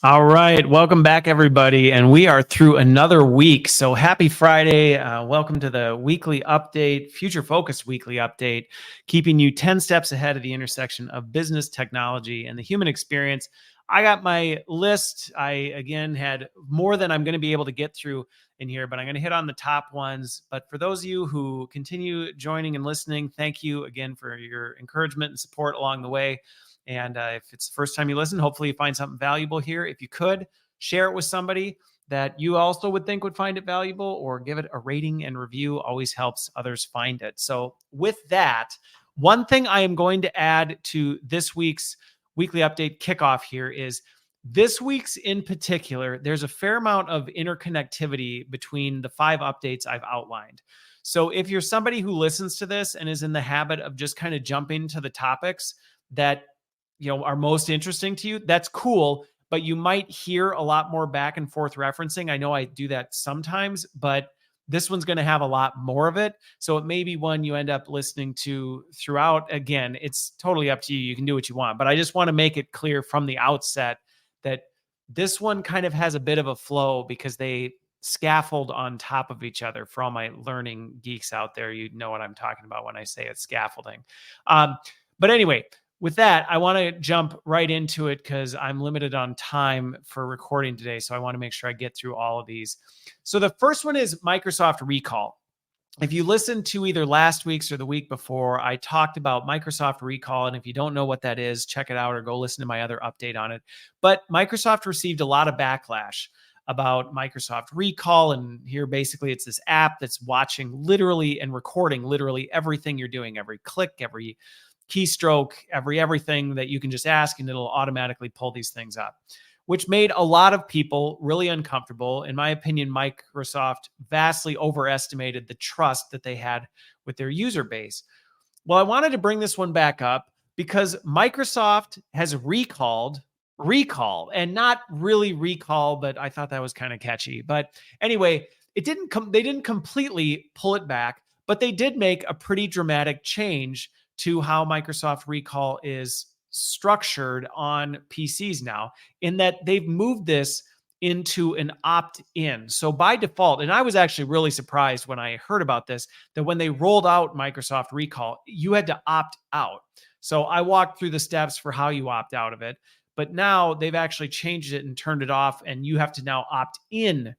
All right. Welcome back, everybody. And we are through another week. So happy Friday. Welcome to the weekly update, future focused weekly update, keeping you 10 steps ahead of the intersection of business, technology, and the human experience. I got my list. I, again, had more than I'm going to be able to get through in here, but I'm going to hit on the top ones. But for those of you who continue joining and listening, thank you again for your encouragement and support along the way. And if it's the first time you listen, hopefully you find something valuable here. If you could, share it with somebody that you also would think would find it valuable, or give it a rating and review. Always helps others find it. So with that, one thing I am going to add to this week's weekly update kickoff here is this week's in particular, there's a fair amount of interconnectivity between the 5 updates I've outlined. So if you're somebody who listens to this and is in the habit of just kind of jumping to the topics that are most interesting to you, that's cool, but you might hear a lot more back and forth referencing. I know I do that sometimes, but this one's going to have a lot more of it. So it may be one you end up listening to throughout. Again, it's totally up to you. You can do what you want, but I just want to make it clear from the outset that this one kind of has a bit of a flow because they scaffold on top of each other. For all my learning geeks out there, you know what I'm talking about when I say it's scaffolding. But anyway, with that, I want to jump right into it because I'm limited on time for recording today. So I want to make sure I get through all of these. So the first one is Microsoft recall. If you listened to either last week's or the week before, I talked about Microsoft recall. And if you don't know what that is, check it out or go listen to my other update on it. But Microsoft received a lot of backlash about Microsoft recall. And here, basically, it's this app that's watching literally and recording literally everything you're doing, every click, every keystroke, everything that you can just ask, and it'll automatically pull these things up, which made a lot of people really uncomfortable. In my opinion, Microsoft vastly overestimated the trust that they had with their user base. Well, I wanted to bring this one back up because Microsoft has recall, and not really recall, but I thought that was kind of catchy. But anyway, they didn't completely pull it back, but they did make a pretty dramatic change to how Microsoft recall is structured on PCs now, in that they've moved this into an opt-in. So by default, and I was actually really surprised when I heard about this, that when they rolled out Microsoft recall, you had to opt out. So I walked through the steps for how you opt out of it, but now they've actually changed it and turned it off, and you have to now opt in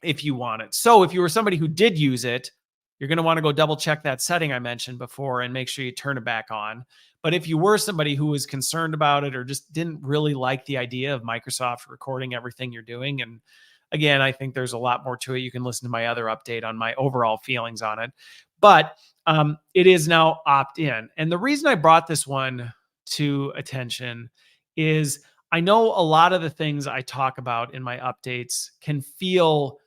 if you want it. So if you were somebody who did use it, you're going to want to go double check that setting I mentioned before and make sure you turn it back on. But if you were somebody who was concerned about it or just didn't really like the idea of Microsoft recording everything you're doing, and again, I think there's a lot more to it. You can listen to my other update on my overall feelings on it. But it is now opt-in. And the reason I brought this one to attention is I know a lot of the things I talk about in my updates can feel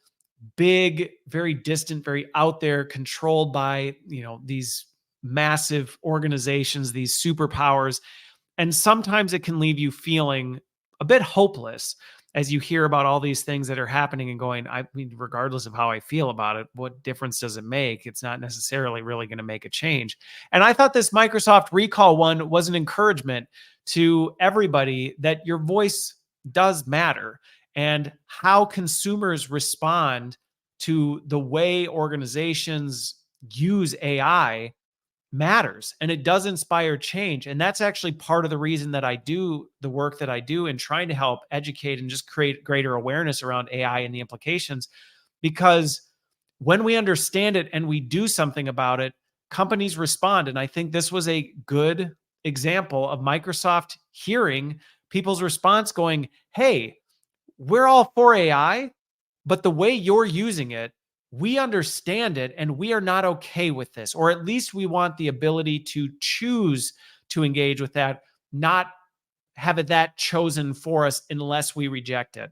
big, very distant, very out there, controlled by, these massive organizations, these superpowers. And sometimes it can leave you feeling a bit hopeless as you hear about all these things that are happening and going, I mean, regardless of how I feel about it, what difference does it make? It's not necessarily really going to make a change. And I thought this Microsoft recall one was an encouragement to everybody that your voice does matter. And how consumers respond to the way organizations use AI matters, and it does inspire change. And that's actually part of the reason that I do the work that I do in trying to help educate and just create greater awareness around AI and the implications. Because when we understand it and we do something about it, companies respond. And I think this was a good example of Microsoft hearing people's response going, hey, we're all for AI, but the way you're using it, we understand it and we are not okay with this, or at least we want the ability to choose to engage with that, not have it that chosen for us unless we reject it.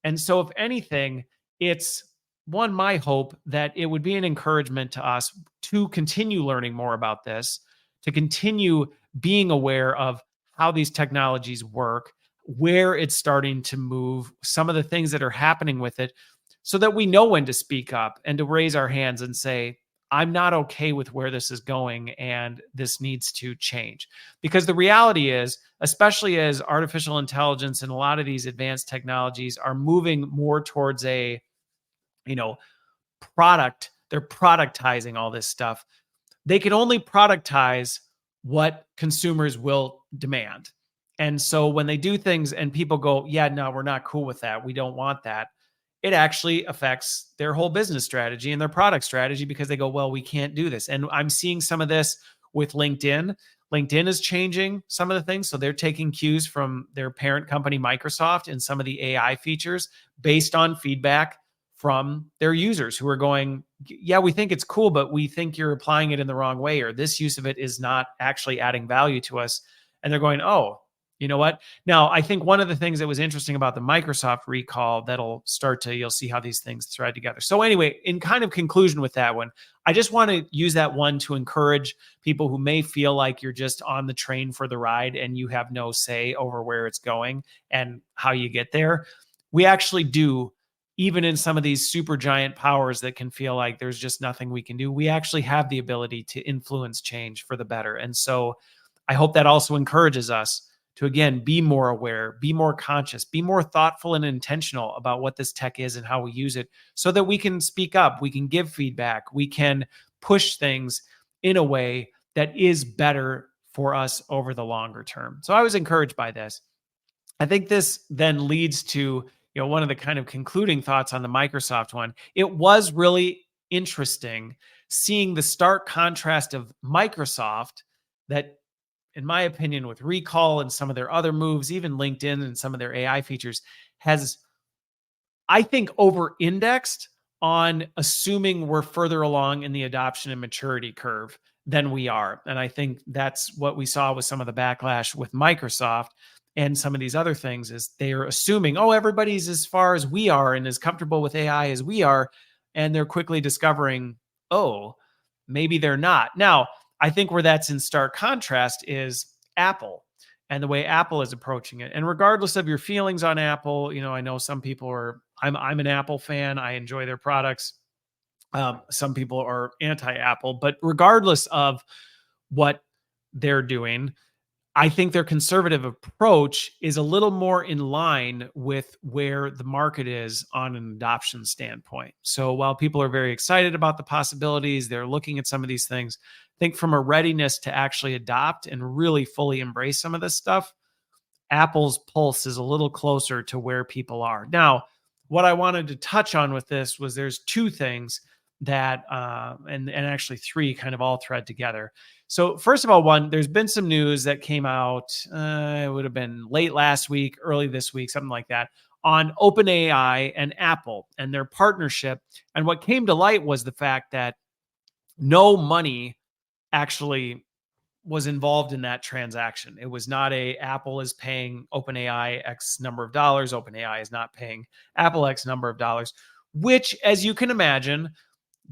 And so if anything, it's my hope that it would be an encouragement to us to continue learning more about this, to continue being aware of how these technologies work, where it's starting to move, some of the things that are happening with it, so that we know when to speak up and to raise our hands and say, I'm not okay with where this is going, and this needs to change. Because the reality is, especially as artificial intelligence and a lot of these advanced technologies are moving more towards a, you know, product, they're productizing all this stuff. They can only productize what consumers will demand. And so when they do things and people go, yeah, no, we're not cool with that, we don't want that, it actually affects their whole business strategy and their product strategy, because they go, well, we can't do this. And I'm seeing some of this with LinkedIn. LinkedIn is changing some of the things. So they're taking cues from their parent company, Microsoft, and some of the AI features based on feedback from their users who are going, yeah, we think it's cool, but we think you're applying it in the wrong way, or this use of it is not actually adding value to us. And they're going, oh, you know what? Now, I think one of the things that was interesting about the Microsoft recall that'll start to, you'll see how these things thread together. So anyway, in kind of conclusion with that one, I just want to use that one to encourage people who may feel like you're just on the train for the ride and you have no say over where it's going and how you get there. We actually do, even in some of these super giant powers that can feel like there's just nothing we can do, we actually have the ability to influence change for the better. And so I hope that also encourages us to, again, be more aware, be more conscious, be more thoughtful and intentional about what this tech is and how we use it, so that we can speak up, we can give feedback, we can push things in a way that is better for us over the longer term. So I was encouraged by this. I think this then leads to, one of the kind of concluding thoughts on the Microsoft one. It was really interesting seeing the stark contrast of Microsoft that, in my opinion, with recall and some of their other moves, even LinkedIn and some of their AI features, has, I think, over-indexed on assuming we're further along in the adoption and maturity curve than we are. And I think that's what we saw with some of the backlash with Microsoft and some of these other things, is they are assuming, oh, everybody's as far as we are and as comfortable with AI as we are. And they're quickly discovering, oh, maybe they're not. Now, I think where that's in stark contrast is Apple and the way Apple is approaching it. And regardless of your feelings on Apple, I know some people are, I'm an Apple fan. I enjoy their products. Some people are anti-Apple, but regardless of what they're doing, I think their conservative approach is a little more in line with where the market is on an adoption standpoint. So while people are very excited about the possibilities, they're looking at some of these things, I think from a readiness to actually adopt and really fully embrace some of this stuff, Apple's pulse is a little closer to where people are. Now, what I wanted to touch on with this was there's two things that, and actually three, kind of all thread together. So first of all, one, there's been some news that came out, it would have been late last week, early this week, something like that, on OpenAI and Apple and their partnership. And what came to light was the fact that no money actually was involved in that transaction. It was not a Apple is paying OpenAI X number of dollars, OpenAI is not paying Apple X number of dollars, which, as you can imagine,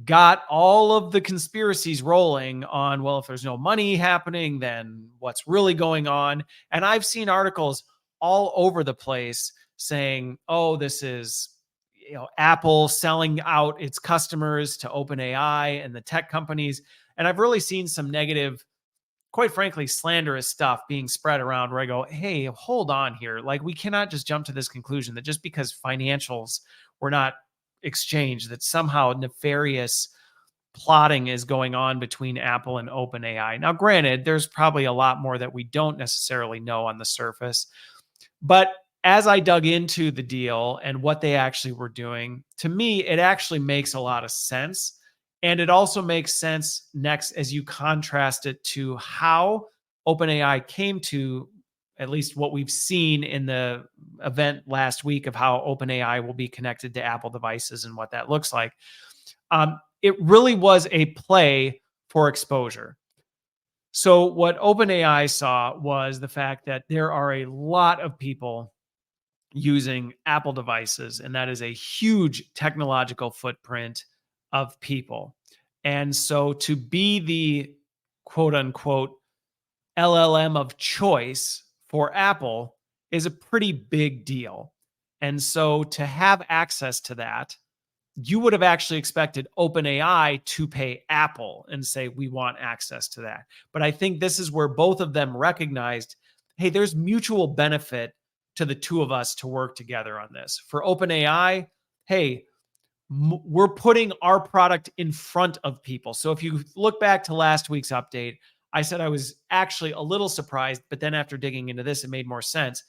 got all of the conspiracies rolling on, well, if there's no money happening, then what's really going on? And I've seen articles all over the place saying, oh, this is, Apple selling out its customers to OpenAI and the tech companies. And I've really seen some negative, quite frankly, slanderous stuff being spread around where I go, hey, hold on here. Like, we cannot just jump to this conclusion that just because financials were not exchanged, that somehow nefarious plotting is going on between Apple and OpenAI. Now, granted, there's probably a lot more that we don't necessarily know on the surface, but as I dug into the deal and what they actually were doing, to me, it actually makes a lot of sense. And it also makes sense next as you contrast it to how OpenAI came to, at least what we've seen in the event last week of how OpenAI will be connected to Apple devices and what that looks like. It really was a play for exposure. So what OpenAI saw was the fact that there are a lot of people using Apple devices, and that is a huge technological footprint of people. And so to be the quote unquote LLM of choice for Apple is a pretty big deal. And so to have access to that you would have actually expected OpenAI to pay Apple and say, we want access to that. But I think this is where both of them recognized, hey, there's mutual benefit to the two of us to work together on this. For OpenAI, hey, we're putting our product in front of people. So if you look back to last week's update, I said I was actually a little surprised, but then after digging into this, it made more sense.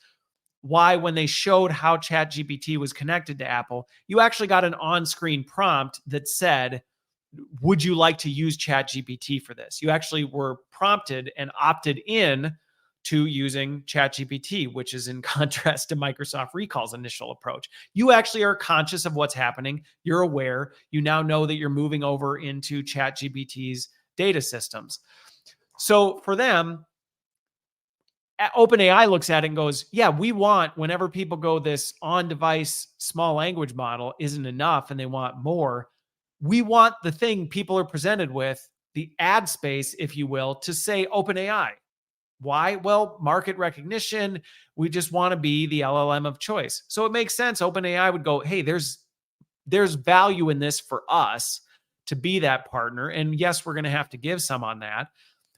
Why, when they showed how ChatGPT was connected to Apple, you actually got an on-screen prompt that said, would you like to use ChatGPT for this? You actually were prompted and opted in to using ChatGPT, which is in contrast to Microsoft Recall's initial approach. You actually are conscious of what's happening. You're aware. You now know that you're moving over into ChatGPT's data systems. So for them, OpenAI looks at it and goes, yeah, we want, whenever people go, this on-device small language model isn't enough and they want more, we want the thing people are presented with, the ad space, if you will, to say OpenAI. Why? Well, market recognition. We just want to be the LLM of choice. So it makes sense. OpenAI would go, hey, there's value in this for us to be that partner. And yes, we're going to have to give some on that.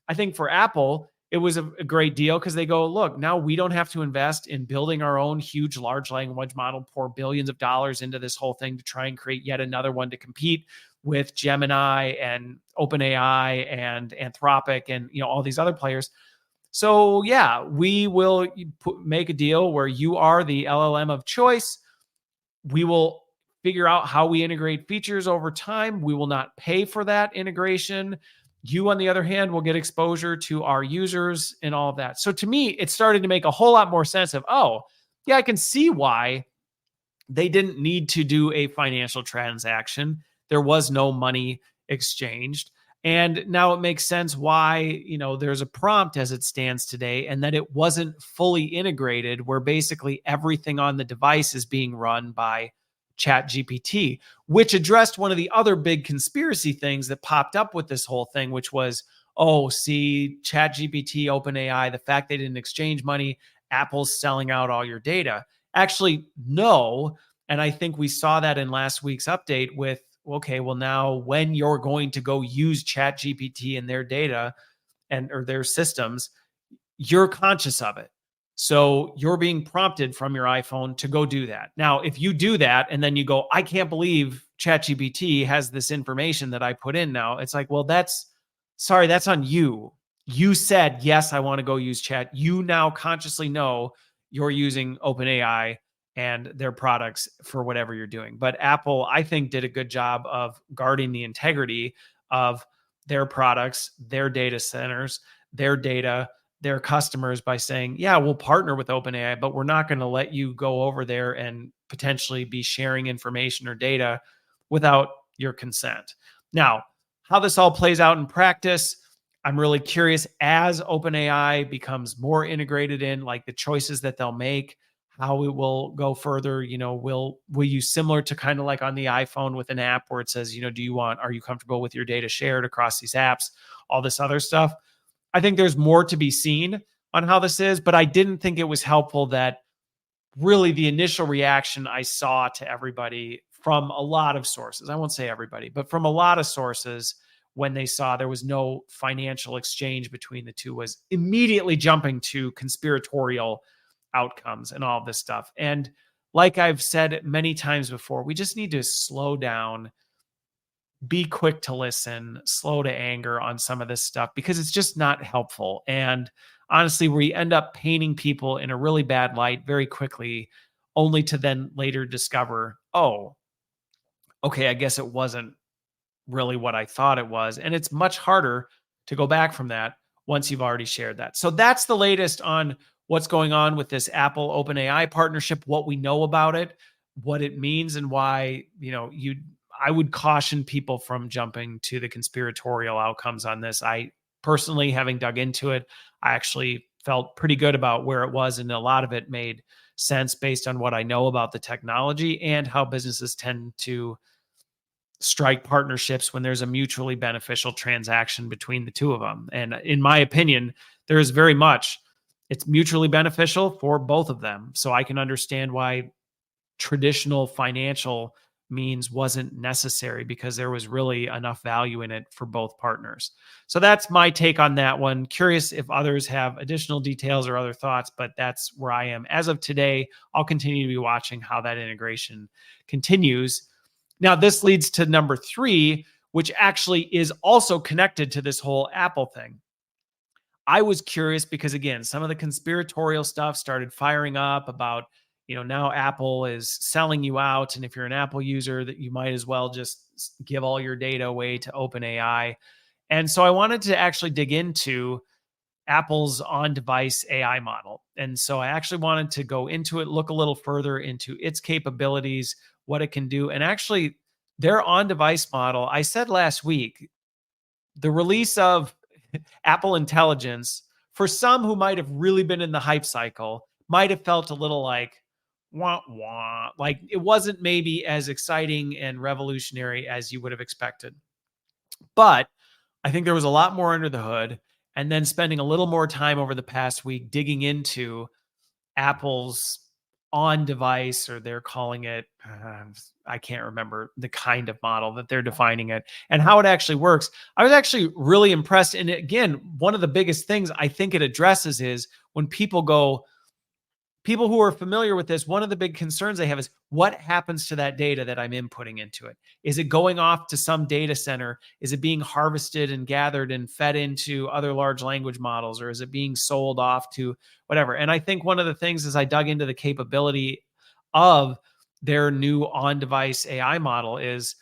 I think for Apple, it was a great deal because they go, look, now we don't have to invest in building our own huge large language model, pour billions of dollars into this whole thing to try and create yet another one to compete with Gemini and OpenAI and Anthropic and all these other players. So yeah, we will make a deal where you are the LLM of choice. We will figure out how we integrate features over time. We will not pay for that integration. You, on the other hand, will get exposure to our users and all of that. So to me, it started to make a whole lot more sense of, oh, yeah, I can see why they didn't need to do a financial transaction. There was no money exchanged. And now it makes sense why, there's a prompt as it stands today, and that it wasn't fully integrated where basically everything on the device is being run by ChatGPT, which addressed one of the other big conspiracy things that popped up with this whole thing, which was, oh, see, ChatGPT, OpenAI, the fact they didn't exchange money, Apple's selling out all your data. Actually, no. And I think we saw that in last week's update with, okay, well, now when you're going to go use ChatGPT and their data or their systems, you're conscious of it. So you're being prompted from your iPhone to go do that. Now, if you do that and then you go, I can't believe ChatGPT has this information that I put in now, it's like, well, that's on you. You said, yes, I want to go use Chat. You now consciously know you're using OpenAI and their products for whatever you're doing. But Apple, I think, did a good job of guarding the integrity of their products, their data centers, their data, their customers by saying, yeah, we'll partner with OpenAI, but we're not going to let you go over there and potentially be sharing information or data without your consent. Now, how this all plays out in practice, I'm really curious as OpenAI becomes more integrated in, like, the choices that they'll make, how it will go further. Will you, similar to kind of like on the iPhone with an app where it says, are you comfortable with your data shared across these apps, all this other stuff? I think there's more to be seen on how this is, but I didn't think it was helpful that really the initial reaction I saw to everybody from a lot of sources, I won't say everybody, but from a lot of sources, when they saw there was no financial exchange between the two, was immediately jumping to conspiratorial outcomes and all this stuff. And like I've said many times before, we just need to slow down, be quick to listen, slow to anger on some of this stuff, because it's just not helpful. And honestly, we end up painting people in a really bad light very quickly, only to then later discover, oh, okay, I guess it wasn't really what I thought it was. And it's much harder to go back from that once you've already shared that. So that's the latest on what's going on with this Apple OpenAI partnership, what we know about it, what it means, and why, I would caution people from jumping to the conspiratorial outcomes on this. I personally, having dug into it, I actually felt pretty good about where it was, and a lot of it made sense based on what I know about the technology and how businesses tend to strike partnerships when there's a mutually beneficial transaction between the two of them. And in my opinion, there is very much, it's mutually beneficial for both of them. So I can understand why traditional financial means wasn't necessary because there was really enough value in it for both partners. So that's my take on that one. Curious if others have additional details or other thoughts, but that's where I am. As of today, I'll continue to be watching how that integration continues. Now, this leads to number 3, which actually is also connected to this whole Apple thing. I was curious because, again, some of the conspiratorial stuff started firing up about, now Apple is selling you out. And if you're an Apple user, that you might as well just give all your data away to OpenAI. And so I wanted to actually dig into Apple's on-device AI model. And so I actually wanted to go into it, look a little further into its capabilities, what it can do. And actually, their on-device model, I said last week, the release of Apple Intelligence, for some who might have really been in the hype cycle, might have felt a little like, wah, wah. Like it wasn't maybe as exciting and revolutionary as you would have expected. But I think there was a lot more under the hood. And then spending a little more time over the past week digging into Apple's on device, or they're calling it, I can't remember the kind of model that they're defining it and how it actually works. I was actually really impressed. And again, one of the biggest things I think it addresses is when people who are familiar with this, one of the big concerns they have is what happens to that data that I'm inputting into it? Is it going off to some data center? Is it being harvested and gathered and fed into other large language models? Or is it being sold off to whatever? And I think one of the things as I dug into the capability of their new on-device AI model is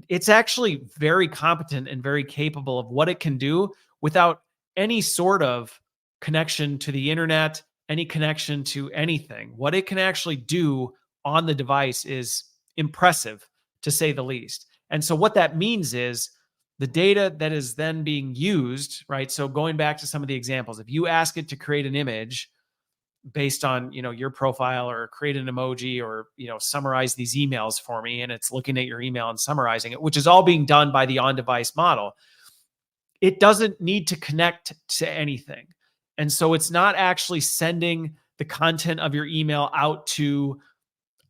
it's actually very competent and very capable of what it can do without any sort of connection to the internet, any connection to anything. What it can actually do on the device is impressive, to say the least. And so what that means is the data that is then being used, right? So going back to some of the examples, if you ask it to create an image based on, your profile, or create an emoji, or, summarize these emails for me, and it's looking at your email and summarizing it, which is all being done by the on-device model, it doesn't need to connect to anything. And so it's not actually sending the content of your email out to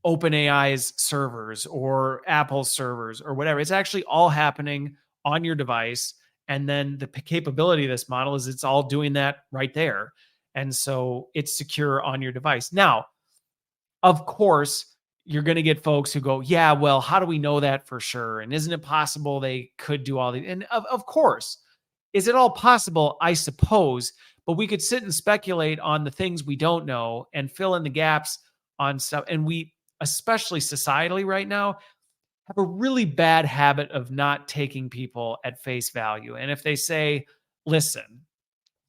OpenAI's servers or Apple's servers or whatever. It's actually all happening on your device. And then the capability of this model is it's all doing that right there. And so it's secure on your device. Now, of course, you're going to get folks who go, yeah, well, how do we know that for sure? And isn't it possible they could do all these? And of course, is it all possible? I suppose. But we could sit and speculate on the things we don't know and fill in the gaps on stuff. And we, especially societally right now, have a really bad habit of not taking people at face value. And if they say, listen,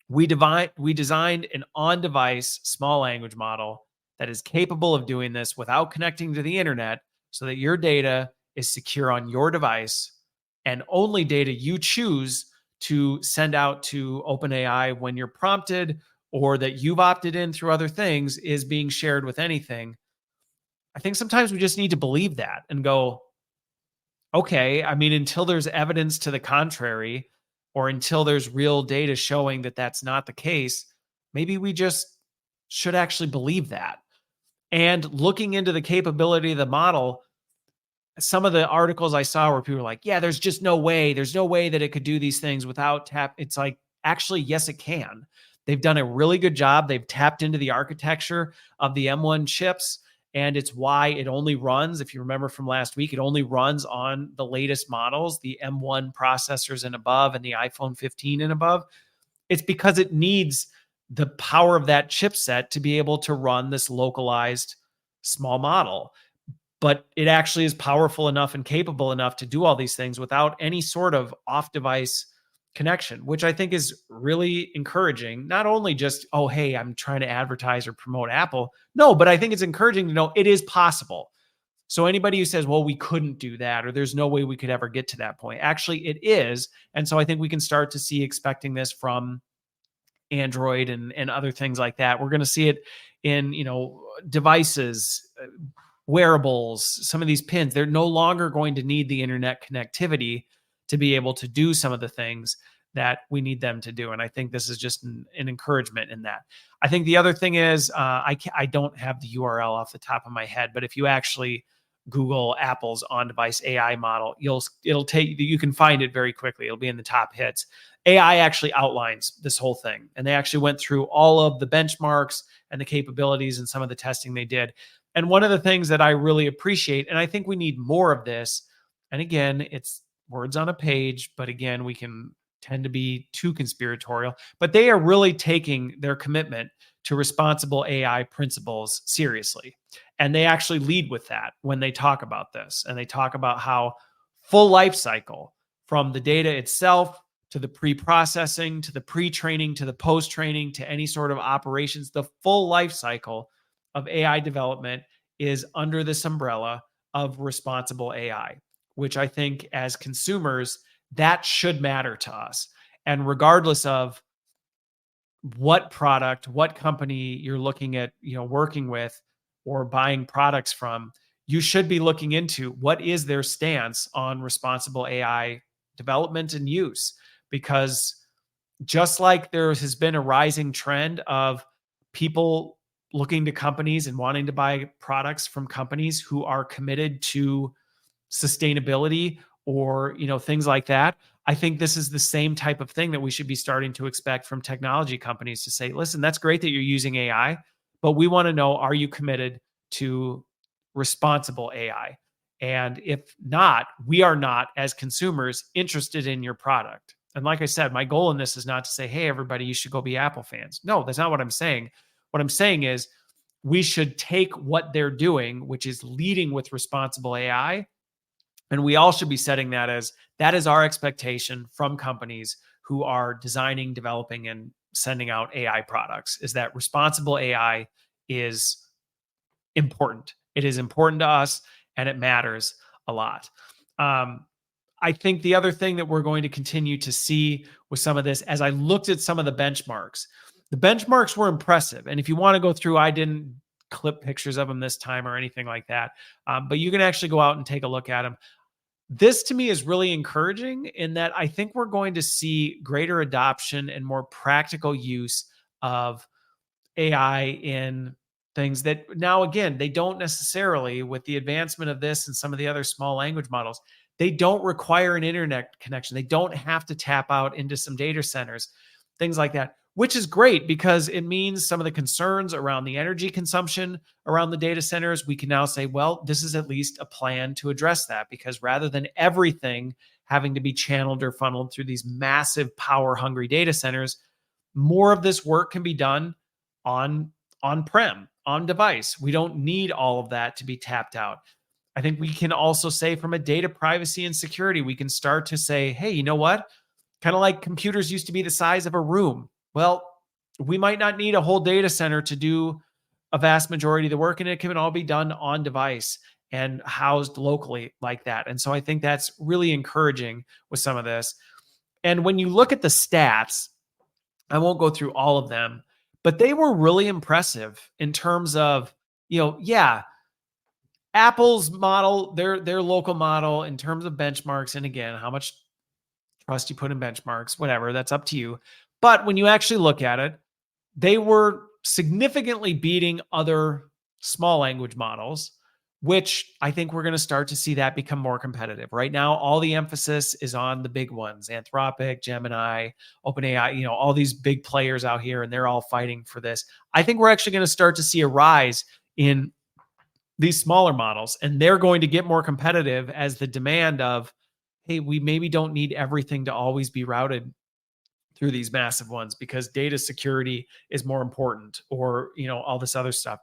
we designed an on-device small language model that is capable of doing this without connecting to the internet so that your data is secure on your device, and only data you choose to send out to OpenAI when you're prompted, or that you've opted in through other things, is being shared with anything. I think sometimes we just need to believe that and go, okay, I mean, until there's evidence to the contrary, or until there's real data showing that that's not the case, maybe we just should actually believe that. And looking into the capability of the model, some of the articles I saw where people were like, yeah, there's just no way. There's no way that it could do these things without tap. It's like, actually, yes, it can. They've done a really good job. They've tapped into the architecture of the M1 chips. And it's why it only runs, if you remember from last week, it only runs on the latest models, the M1 processors and above, and the iPhone 15 and above. It's because it needs the power of that chipset to be able to run this localized small model. But it actually is powerful enough and capable enough to do all these things without any sort of off-device connection, which I think is really encouraging. Not only just, oh, hey, I'm trying to advertise or promote Apple. No, but I think it's encouraging to know it is possible. So anybody who says, well, we couldn't do that, or there's no way we could ever get to that point, actually it is. And so I think we can start to see expecting this from Android and other things like that. We're going to see it in, devices, wearables, some of these pins. They're no longer going to need the internet connectivity to be able to do some of the things that we need them to do. And I think this is just an encouragement in that. I think the other thing is, I don't have the URL off the top of my head, but if you actually Google Apple's on-device AI model, you can find it very quickly. It'll be in the top hits. AI actually outlines this whole thing, and they actually went through all of the benchmarks and the capabilities and some of the testing they did. And one of the things that I really appreciate, and I think we need more of this, and again, it's words on a page, but again, we can tend to be too conspiratorial, but they are really taking their commitment to responsible AI principles seriously. And they actually lead with that when they talk about this. And they talk about how full life cycle, from the data itself to the pre-processing, to the pre-training, to the post-training, to any sort of operations, the full life cycle of AI development is under this umbrella of responsible AI, which I think as consumers, that should matter to us. And regardless of what product, what company you're looking at, working with or buying products from, you should be looking into what is their stance on responsible AI development and use. Because just like there has been a rising trend of people looking to companies and wanting to buy products from companies who are committed to sustainability or things like that, I think this is the same type of thing that we should be starting to expect from technology companies to say, listen, that's great that you're using AI, but we want to know, are you committed to responsible AI? And if not, we are not, as consumers, interested in your product. And like I said, my goal in this is not to say, hey, everybody, you should go be Apple fans. No, that's not what I'm saying. What I'm saying is we should take what they're doing, which is leading with responsible AI, and we all should be setting that is our expectation from companies who are designing, developing, and sending out AI products, is that responsible AI is important. It is important to us, and it matters a lot. I think the other thing that we're going to continue to see with some of this, as I looked at some of the benchmarks were impressive. And if you want to go through, I didn't clip pictures of them this time or anything like that, but you can actually go out and take a look at them. This to me is really encouraging in that I think we're going to see greater adoption and more practical use of AI in things that now, again, they don't necessarily, with the advancement of this and some of the other small language models, they don't require an internet connection. They don't have to tap out into some data centers, things like that, which is great because it means some of the concerns around the energy consumption around the data centers, we can now say, well, this is at least a plan to address that, because rather than everything having to be channeled or funneled through these massive power-hungry data centers, more of this work can be done on-prem, on device. We don't need all of that to be tapped out. I think we can also say, from a data privacy and security, we can start to say, hey, you know what? Kind of like computers used to be the size of a room. Well, we might not need a whole data center to do a vast majority of the work, and it can all be done on device and housed locally like that. And so I think that's really encouraging with some of this. And when you look at the stats, I won't go through all of them, but they were really impressive in terms of, Apple's model, their local model in terms of benchmarks. And again, how much trust you put in benchmarks, whatever, that's up to you. But when you actually look at it, they were significantly beating other small language models, which I think we're going to start to see that become more competitive. Right now, all the emphasis is on the big ones, Anthropic, Gemini, OpenAI, all these big players out here, and they're all fighting for this. I think we're actually going to start to see a rise in these smaller models, and they're going to get more competitive as the demand of, hey, we maybe don't need everything to always be routed through these massive ones because data security is more important, or, all this other stuff.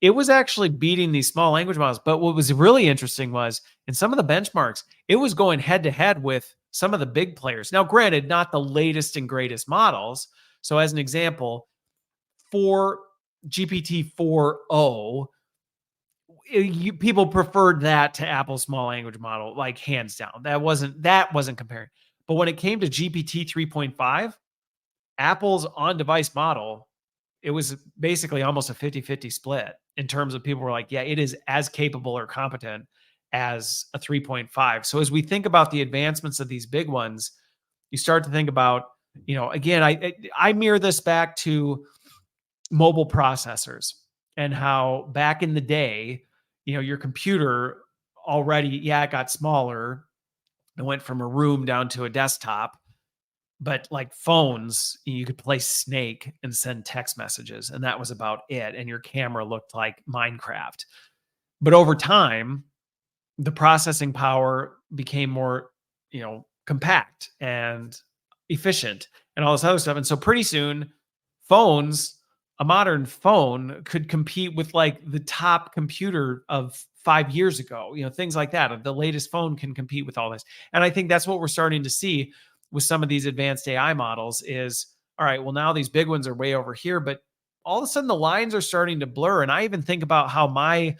It was actually beating these small language models. But what was really interesting was in some of the benchmarks, it was going head to head with some of the big players. Now, granted, not the latest and greatest models. So as an example, for GPT-4o, people preferred that to Apple's small language model, like hands down. That wasn't comparing. But when it came to GPT 3.5, Apple's on-device model, it was basically almost a 50-50 split in terms of people were like, yeah, it is as capable or competent as a 3.5. So as we think about the advancements of these big ones, you start to think about, again, I mirror this back to mobile processors and how back in the day, your computer already, yeah, it got smaller. It went from a room down to a desktop. But like phones, you could play Snake and send text messages, and that was about it. And your camera looked like Minecraft. But over time, the processing power became more, compact and efficient and all this other stuff. And so pretty soon, phones, a modern phone could compete with like the top computer of 5 years ago, things like that. The latest phone can compete with all this. And I think that's what we're starting to see with some of these advanced AI models is, all right, well, now these big ones are way over here, but all of a sudden the lines are starting to blur. And I even think about how my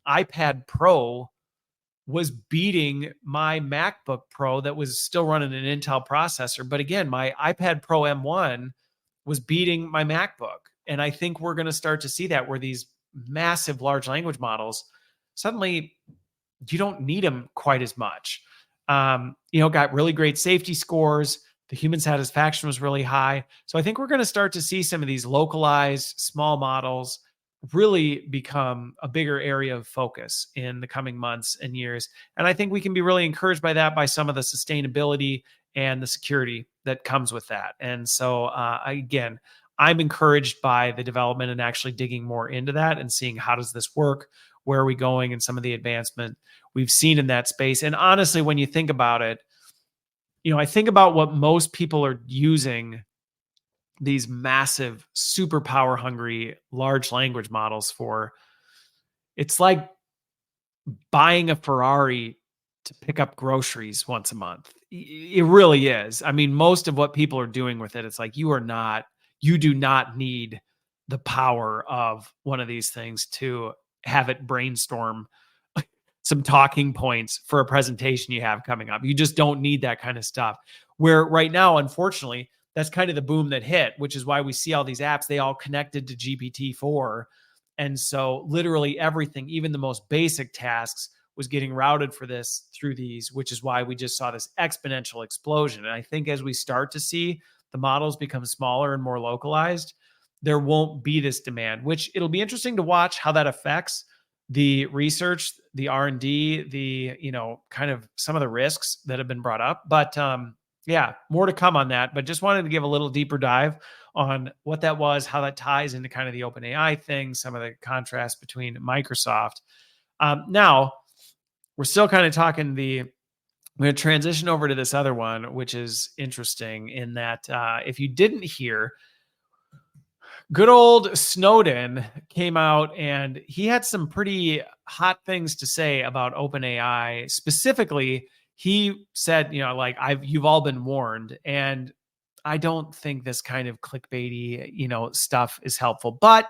iPad Pro was beating my MacBook Pro that was still running an Intel processor. But again, my iPad Pro M1 was beating my MacBook. And I think we're going to start to see that where these massive large language models suddenly you don't need them quite as much. Got really great safety scores. The human satisfaction was really high. So I think we're going to start to see some of these localized small models really become a bigger area of focus in the coming months and years. And I think we can be really encouraged by that, by some of the sustainability and the security that comes with that. And so, again, I'm encouraged by the development and actually digging more into that and seeing how does this work? Where are we going? And some of the advancement we've seen in that space. And honestly, when you think about it, I think about what most people are using these massive, super power hungry, large language models for. It's like buying a Ferrari to pick up groceries once a month. It really is. I mean, most of what people are doing with it, it's like you do not need the power of one of these things to have it brainstorm some talking points for a presentation you have coming up. You just don't need that kind of stuff. Where right now, unfortunately, that's kind of the boom that hit, which is why we see all these apps, they all connected to GPT-4. And so literally everything, even the most basic tasks, was getting routed for this through these, which is why we just saw this exponential explosion. And I think as we start to see the models become smaller and more localized, there won't be this demand, which it'll be interesting to watch how that affects the research, the R&D, kind of some of the risks that have been brought up. But yeah, more to come on that. But just wanted to give a little deeper dive on what that was, how that ties into kind of the OpenAI thing, some of the contrast between Microsoft. Now, we're still kind of talking I'm going to transition over to this other one, which is interesting in that if you didn't hear, good old Snowden came out and he had some pretty hot things to say about OpenAI. Specifically, he said, you've all been warned. And I don't think this kind of clickbaity, stuff is helpful, but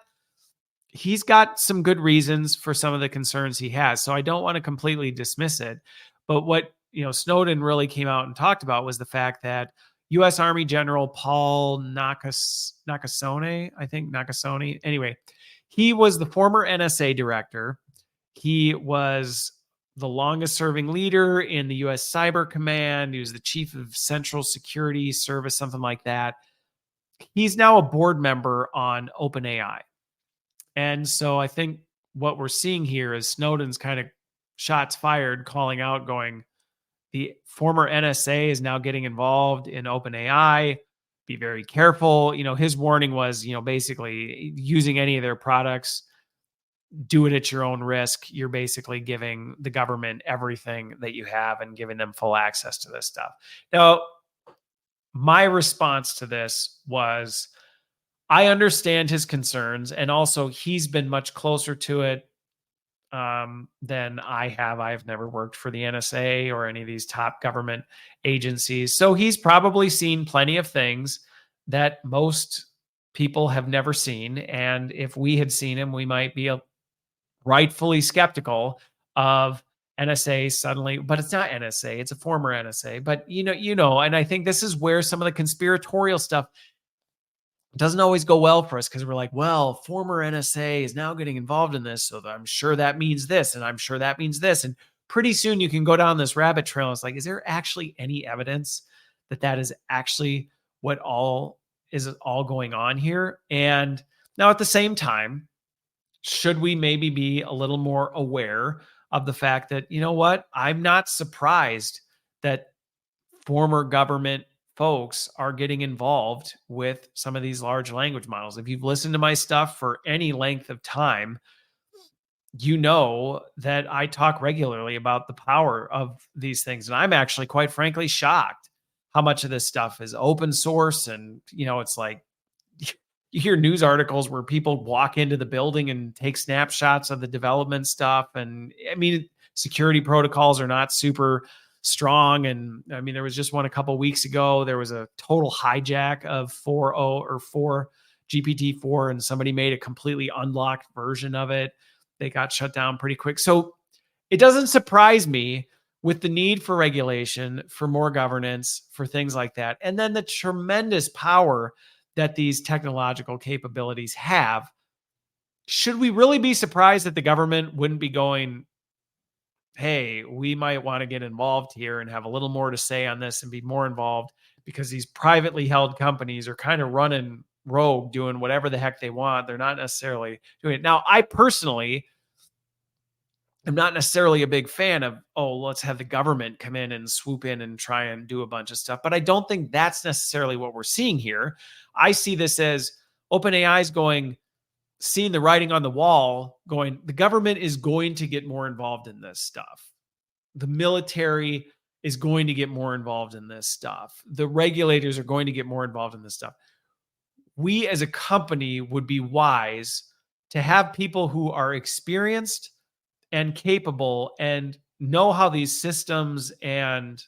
he's got some good reasons for some of the concerns he has. So I don't want to completely dismiss it. But what, Snowden really came out and talked about was the fact that U.S. Army General Paul Nakasone, anyway, he was the former NSA director. He was the longest serving leader in the U.S. Cyber Command. He was the chief of Central Security Service, something like that. He's now a board member on OpenAI. And so I think what we're seeing here is Snowden's kind of shots fired, calling out, going, the former NSA is now getting involved in OpenAI. Be very careful. His warning was, basically using any of their products, do it at your own risk. You're basically giving the government everything that you have and giving them full access to this stuff. Now, my response to this was, I understand his concerns, and also he's been much closer to it than I have. I've never worked for the NSA or any of these top government agencies. So he's probably seen plenty of things that most people have never seen. And if we had seen him, we might be rightfully skeptical of NSA suddenly, but it's not NSA, it's a former NSA. But and I think this is where some of the conspiratorial stuff doesn't always go well for us, because we're like, well, former NSA is now getting involved in this, so I'm sure that means this, and I'm sure that means this. And pretty soon you can go down this rabbit trail. It's like, is there actually any evidence that that is actually what all going on here? And now at the same time, should we maybe be a little more aware of the fact that, you know what, I'm not surprised that former government folks are getting involved with some of these large language models. If you've listened to my stuff for any length of time, you know that I talk regularly about the power of these things. And I'm actually, quite frankly, shocked how much of this stuff is open source. And, it's like you hear news articles where people walk into the building and take snapshots of the development stuff. And I mean, security protocols are not super strong. And I mean, there was just one a couple weeks ago. There was a total hijack of 4.0 or 4 GPT-4, and somebody made a completely unlocked version of it. They got shut down pretty quick. So it doesn't surprise me with the need for regulation, for more governance, for things like that. And then the tremendous power that these technological capabilities have. Should we really be surprised that the government wouldn't be going, hey, we might want to get involved here and have a little more to say on this and be more involved, because these privately held companies are kind of running rogue, doing whatever the heck they want. They're not necessarily doing it. Now, I personally am not necessarily a big fan of, let's have the government come in and swoop in and try and do a bunch of stuff. But I don't think that's necessarily what we're seeing here. I see this as OpenAI's seeing the writing on the wall, going, the government is going to get more involved in this stuff. The military is going to get more involved in this stuff. The regulators are going to get more involved in this stuff. We as a company would be wise to have people who are experienced and capable and know how these systems and,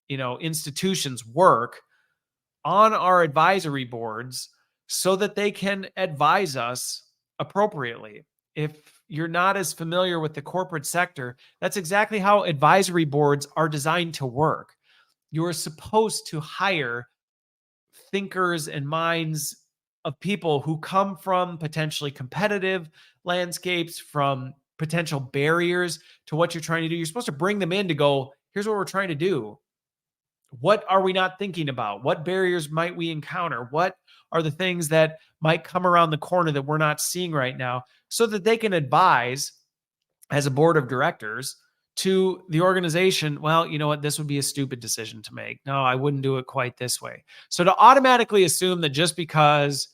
institutions work on our advisory boards so that they can advise us appropriately. If you're not as familiar with the corporate sector, that's exactly how advisory boards are designed to work. You're supposed to hire thinkers and minds of people who come from potentially competitive landscapes, from potential barriers to what you're trying to do. You're supposed to bring them in to go, here's what we're trying to do. What are we not thinking about? What barriers might we encounter? What are the things that might come around the corner that we're not seeing right now, so that they can advise as a board of directors to the organization, well, you know what, this would be a stupid decision to make. No, I wouldn't do it quite this way. So to automatically assume that just because,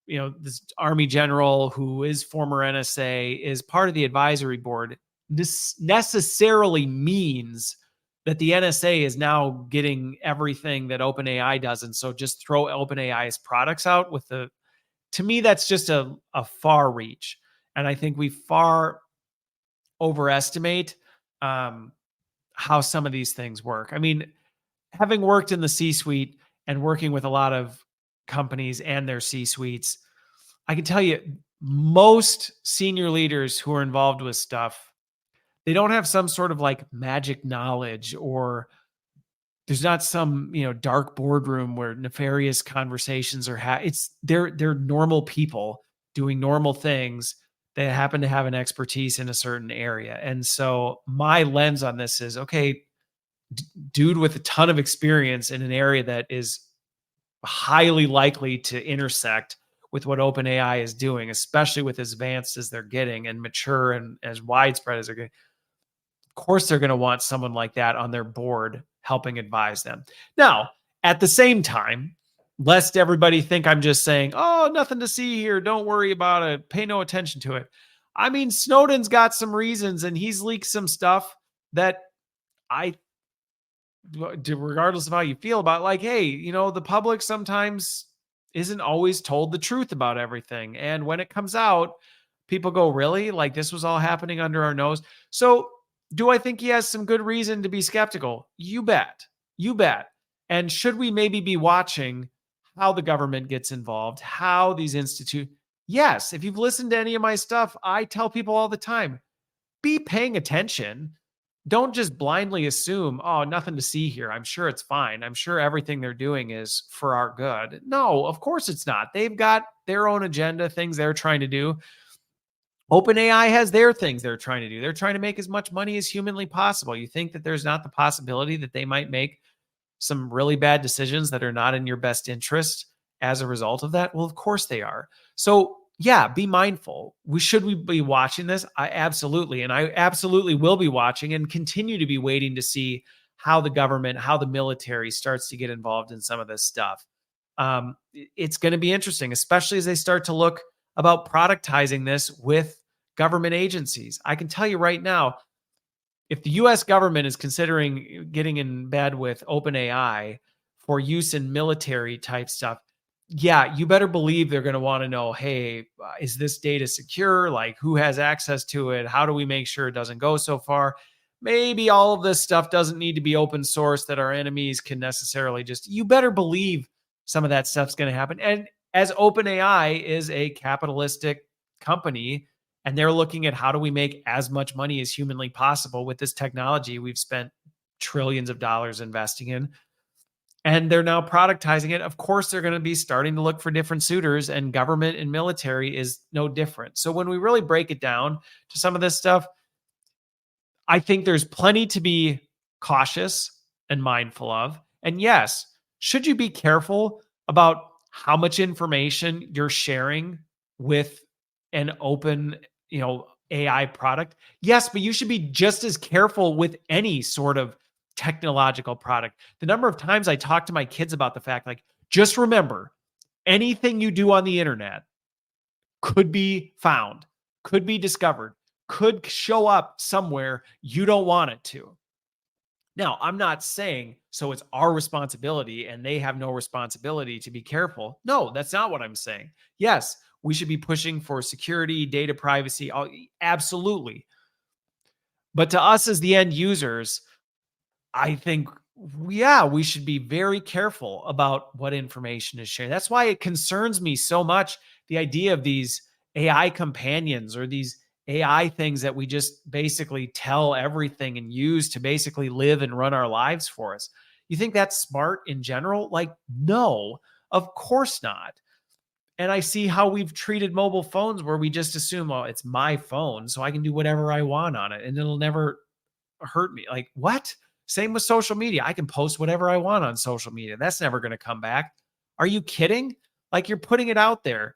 this Army general who is former NSA is part of the advisory board, this necessarily means that the NSA is now getting everything that OpenAI does. And so just throw OpenAI's products out to me, that's just a far reach. And I think we far overestimate how some of these things work. I mean, having worked in the C-suite and working with a lot of companies and their C-suites, I can tell you most senior leaders who are involved with stuff, they don't have some sort of like magic knowledge, or there's not some, dark boardroom where nefarious conversations are they're normal people doing normal things. They happen to have an expertise in a certain area. And so my lens on this is, okay, dude with a ton of experience in an area that is highly likely to intersect with what OpenAI is doing, especially with as advanced as they're getting and mature and as widespread as they're getting. Of course, they're going to want someone like that on their board helping advise them. Now, at the same time, lest everybody think I'm just saying, oh, nothing to see here, don't worry about it, pay no attention to it. I mean, Snowden's got some reasons, and he's leaked some stuff that regardless of how you feel about it, like, hey, the public sometimes isn't always told the truth about everything. And when it comes out, people go, really? Like, this was all happening under our nose? So do I think he has some good reason to be skeptical? You bet. You bet. And should we maybe be watching how the government gets involved, how these institute? Yes. If you've listened to any of my stuff, I tell people all the time, be paying attention. Don't just blindly assume, oh, nothing to see here. I'm sure it's fine. I'm sure everything they're doing is for our good. No, of course it's not. They've got their own agenda, things they're trying to do. OpenAI has their things they're trying to do. They're trying to make as much money as humanly possible. You think that there's not the possibility that they might make some really bad decisions that are not in your best interest as a result of that? Well, of course they are. So yeah, be mindful. Should we be watching this? I absolutely, and I absolutely will be watching and continue to be waiting to see how the government, how the military starts to get involved in some of this stuff. It's going to be interesting, especially as they start to look about productizing this with government agencies. I can tell you right now, if the US government is considering getting in bed with OpenAI for use in military type stuff, yeah, you better believe they're going to want to know, hey, is this data secure? Like, who has access to it? How do we make sure it doesn't go so far? Maybe all of this stuff doesn't need to be open source that our enemies can necessarily just, you better believe some of that stuff's going to happen. And as OpenAI is a capitalistic company, and they're looking at how do we make as much money as humanly possible with this technology we've spent trillions of dollars investing in, and they're now productizing it. Of course, they're going to be starting to look for different suitors, and government and military is no different. So when we really break it down to some of this stuff, I think there's plenty to be cautious and mindful of. And yes, should you be careful about how much information you're sharing with an open, AI product? Yes, but you should be just as careful with any sort of technological product. The number of times I talk to my kids about the fact, like, just remember, anything you do on the internet could be found, could be discovered, could show up somewhere you don't want it to. Now, I'm not saying so it's our responsibility and they have no responsibility to be careful. No, that's not what I'm saying. Yes, we should be pushing for security, data privacy, absolutely. But to us as the end users, I think, yeah, we should be very careful about what information is shared. That's why it concerns me so much, the idea of these AI companions or these AI things that we just basically tell everything and use to basically live and run our lives for us. You think that's smart in general? Like, no, of course not. And I see how we've treated mobile phones where we just assume, oh, it's my phone, so I can do whatever I want on it and it'll never hurt me. Like, what? Same with social media. I can post whatever I want on social media. That's never going to come back. Are you kidding? Like, you're putting it out there.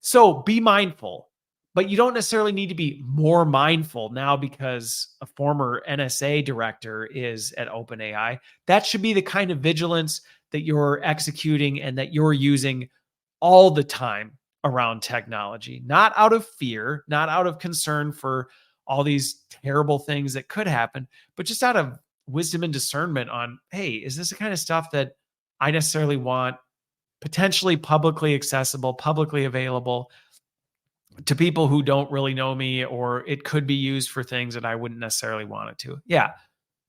So be mindful, but you don't necessarily need to be more mindful now because a former NSA director is at OpenAI. That should be the kind of vigilance that you're executing and that you're using all the time around technology, not out of fear, not out of concern for all these terrible things that could happen, but just out of wisdom and discernment on, hey, is this the kind of stuff that I necessarily want potentially publicly accessible, publicly available to people who don't really know me, or it could be used for things that I wouldn't necessarily want it to. Yeah.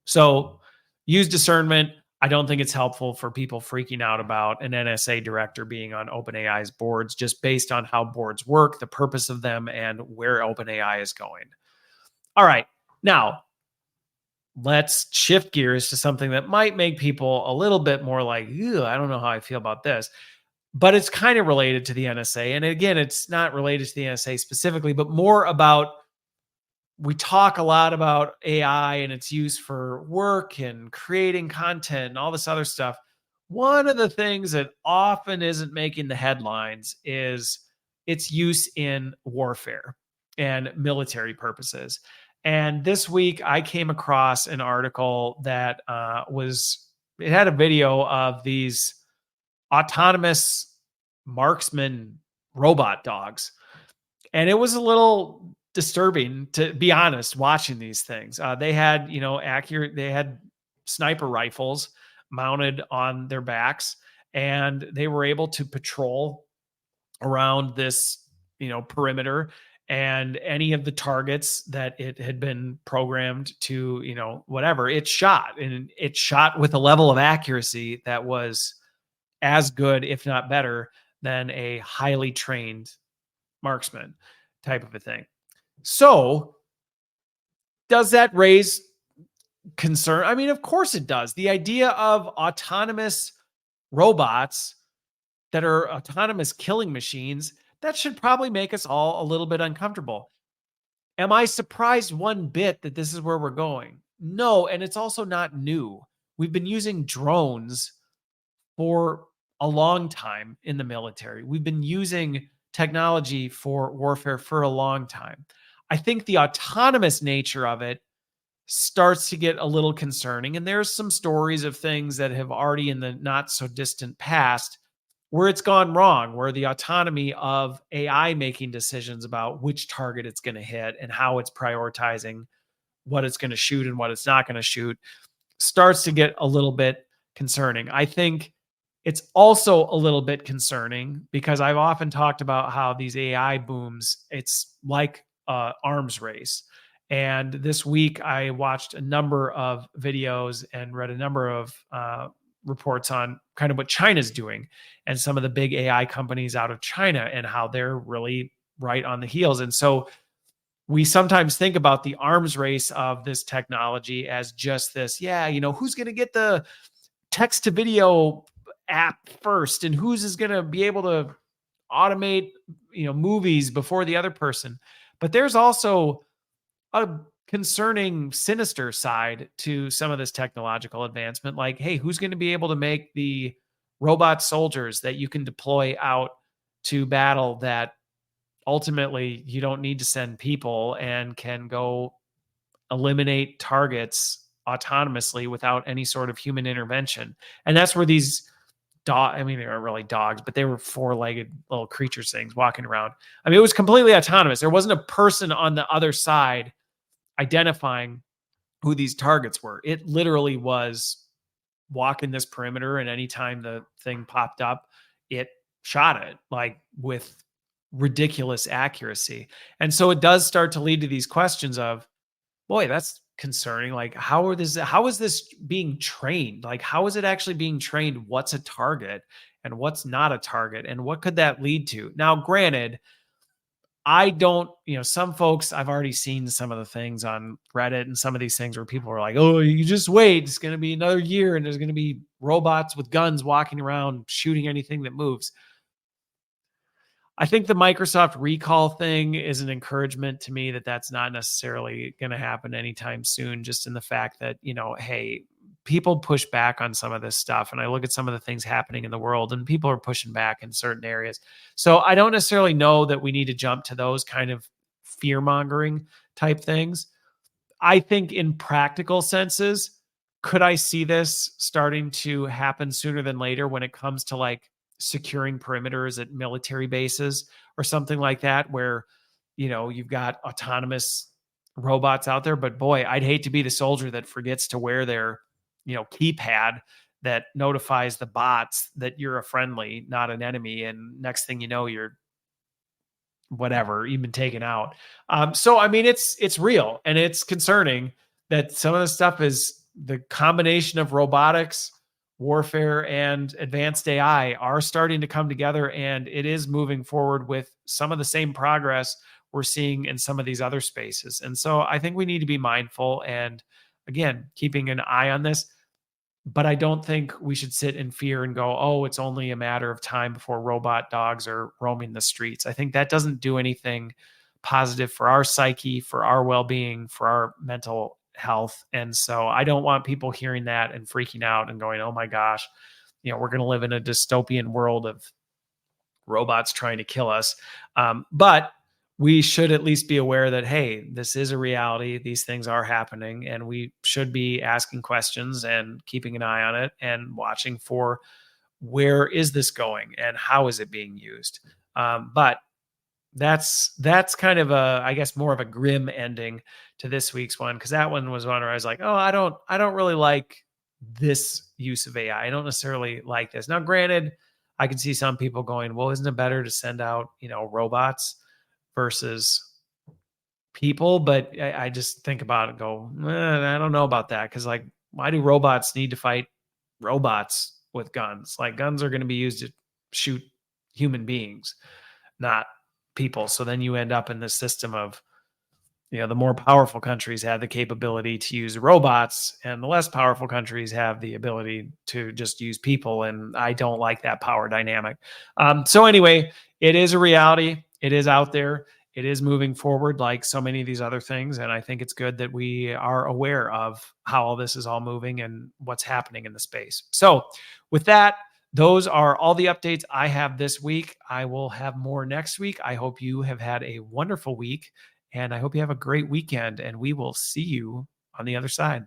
So use discernment. I don't think it's helpful for people freaking out about an NSA director being on OpenAI's boards just based on how boards work, the purpose of them, and where OpenAI is going. All right. Now, let's shift gears to something that might make people a little bit more like, I don't know how I feel about this, but it's kind of related to the NSA. And again, it's not related to the NSA specifically, but more about, we talk a lot about AI and its use for work and creating content and all this other stuff. One of the things that often isn't making the headlines is its use in warfare and military purposes. And this week, I came across an article that it had a video of these autonomous marksman robot dogs. And it was a little disturbing, to be honest, watching these things. They had, they had sniper rifles mounted on their backs, and they were able to patrol around this, perimeter, and any of the targets that it had been programmed to, whatever, it shot, and it shot with a level of accuracy that was as good, if not better, than a highly trained marksman type of a thing. So does that raise concern? I mean, of course it does. The idea of autonomous robots that are autonomous killing machines, that should probably make us all a little bit uncomfortable. Am I surprised one bit that this is where we're going? No, and it's also not new. We've been using drones for a long time in the military. We've been using technology for warfare for a long time. I think the autonomous nature of it starts to get a little concerning. And there's some stories of things that have already in the not so distant past where it's gone wrong, where the autonomy of AI making decisions about which target it's going to hit and how it's prioritizing what it's going to shoot and what it's not going to shoot starts to get a little bit concerning. I think it's also a little bit concerning because I've often talked about how these AI booms, it's like arms race. And this week I watched a number of videos and read a number of reports on kind of what China's doing and some of the big AI companies out of China and how they're really right on the heels. And so we sometimes think about the arms race of this technology as just this, yeah, who's going to get the text to video app first and who's is going to be able to automate, movies before the other person. But there's also a concerning, sinister side to some of this technological advancement. Like, hey, who's going to be able to make the robot soldiers that you can deploy out to battle that ultimately you don't need to send people and can go eliminate targets autonomously without any sort of human intervention? And that's where these they weren't really dogs, but they were four-legged little creatures things walking around. I mean, it was completely autonomous. There wasn't a person on the other side identifying who these targets were. It literally was walking this perimeter, and anytime the thing popped up, it shot it like with ridiculous accuracy. And so it does start to lead to these questions of, boy, that's concerning. Like, how is this being trained? Like, how is it actually being trained? What's a target and what's not a target? And what could that lead to? Now, granted, I don't, some folks, I've already seen some of the things on Reddit and some of these things where people are like, oh, you just wait. It's going to be another year and there's going to be robots with guns walking around shooting anything that moves. I think the Microsoft recall thing is an encouragement to me that that's not necessarily going to happen anytime soon, just in the fact that, hey, people push back on some of this stuff. And I look at some of the things happening in the world and people are pushing back in certain areas. So I don't necessarily know that we need to jump to those kind of fear mongering type things. I think in practical senses, could I see this starting to happen sooner than later when it comes to like securing perimeters at military bases or something like that, where, you've got autonomous robots out there, but boy, I'd hate to be the soldier that forgets to wear their, keypad that notifies the bots that you're a friendly, not an enemy. And next thing you know, you're whatever, you've been taken out. So, I mean, it's real and it's concerning that some of the stuff is the combination of robotics, warfare, and advanced AI are starting to come together, and it is moving forward with some of the same progress we're seeing in some of these other spaces. And so I think we need to be mindful and, again, keeping an eye on this. But I don't think we should sit in fear and go, oh, it's only a matter of time before robot dogs are roaming the streets. I think that doesn't do anything positive for our psyche, for our well-being, for our mental health. And so I don't want people hearing that and freaking out and going, oh my gosh, we're going to live in a dystopian world of robots trying to kill us. But we should at least be aware that, hey, this is a reality. These things are happening, and we should be asking questions and keeping an eye on it and watching for where is this going and how is it being used. But that's kind of I guess more of a grim ending to this week's one, because that one was one where I was like, oh, I don't really like this use of AI. I don't necessarily like this. Now, granted, I can see some people going, well, isn't it better to send out, robots versus people? But I just think about it and go, I don't know about that. Cause like, why do robots need to fight robots with guns? Like, guns are going to be used to shoot human beings, not people. So then you end up in this system of, the more powerful countries have the capability to use robots and the less powerful countries have the ability to just use people. And I don't like that power dynamic. So anyway, it is a reality. It is out there. It is moving forward like so many of these other things. And I think it's good that we are aware of how all this is all moving and what's happening in the space. So with that those are all the updates I have this week. I will have more next week. I hope you have had a wonderful week, and I hope you have a great weekend, and we will see you on the other side.